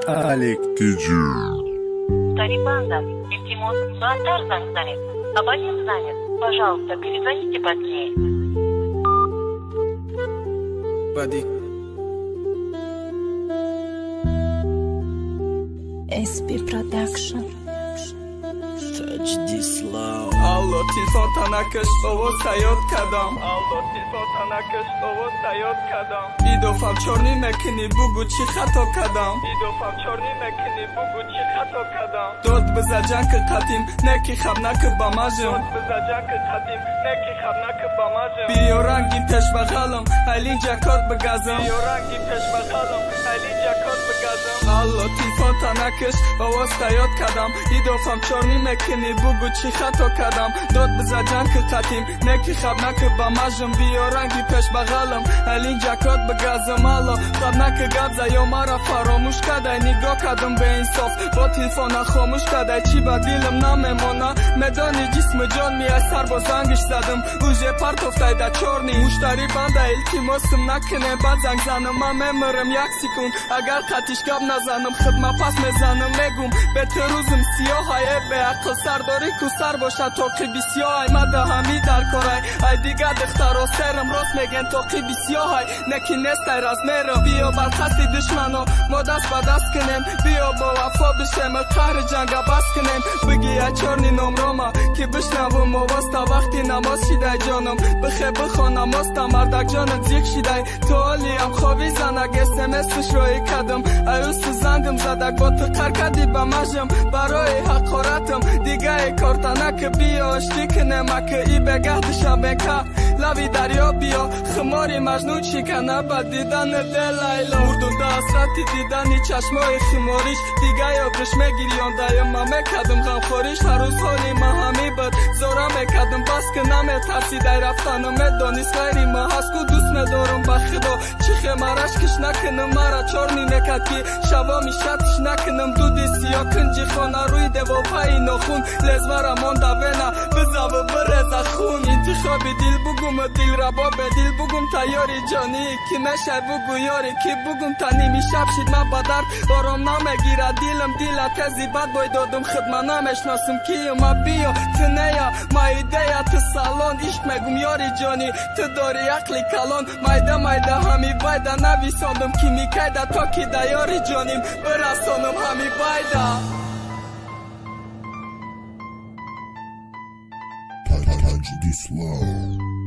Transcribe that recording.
Алик Тиджи. Тарибанда, Ильтимос, Суатар занят. Абонент занят. Пожалуйста, перезвоните позднее. Badi. SP Production. Touch this love. Allah telefon tanakış ovo sayot kadam. Allah telefon tanakış ovo sayot kadam. İdofam çorni mekini bugu çi xato kadam. İdofam çorni mekini bugu çi xato kadam. Dod bizacan ki qatim neki xabna ki bamajım. Dod bizacan ki qatim neki xabna ki bamajım. Biyorangi peşbagalım halinca kod bigazım. Biyorangi peşbagalım halinca kod bigazım. Allah telefon tanakış ovo sayot kadam. İdofam çorni mekini bugu çi xato kadam. Dod bizacan ki qatim neki xabna ki bamajım. Biyorangi peşbagalım halinca kod bigazım. Allah xabna ki gabza yo mara فراموش کردی نگاه کردم به این صاف با تلفن خاموش کردی چی با دلم نمیمونه میدانی جسم جان میای سر با زنگش زدم اوژه پرت افتای در چورنی مشتری بنده التماسم نکنه بعد زنگ زنم من میمرم یک سکون اگر قطیش گب نزنم خدمه پس میزنم میگم به روزم سیاه های به عقل سر داری کو سر باشه تاقیبی سیاه های مده همی در کارای ای دیگه دختر و سرم راست میگن تاقیبی سیاه های نکی نستی راز میرم بیا بر خستی دشمنو ما دست با دست کنیم بیا با وفا بشیم قهر جنگ بس کنیم بگی چارنی نمرامه که بشنوم و واستا وقتی نماز شیده جانم بخی بخوا نماز تا مردک جانت زیگ شیده تو حالی هم خوابی زنگ اسمسش روی کدم ایوست زنگم زدک با تو قر کدی به مجم برای حقارتم دیگه کارتنک بیا اشتی کنیم اکه ای بگه دشم بکه لبی دریا بیا خماری مجنون شکنه با دیدن دل لیلا مردون ده اسرتی دیدنی چشمای خماریش دیگه یادش میگیری یانده ما میکدم غمخوریش هر روز حالی ما همی بد زورا میکدم بس که نمیترسی دی رفتنم میدانیست غیری ما هست که دوست ندارم به خدا چیخه مرش کش نکنم مرا چارنی نکد که شوا میشتش نکنم دودی سیا کنجی خانه روی دیوال پای نخون لزمرا مانده بینه بزاو برزه خون انتخابی دل بگم دل ربا به دل بگم تیاری جانی که میشه بگو یاری که بگم تنی میشب شید من با درد آرام نمیگیره دلم تزی بد بای دادم خدمه نمیشناسم کیم ما بیا تنیا ما ایده تو سالان عشق میگم یاری جانی تو داری عقلی کلان مایده همی بایده نویساندم که میکیده تا که دیاری جانیم برسانم همی بایده Touch this love.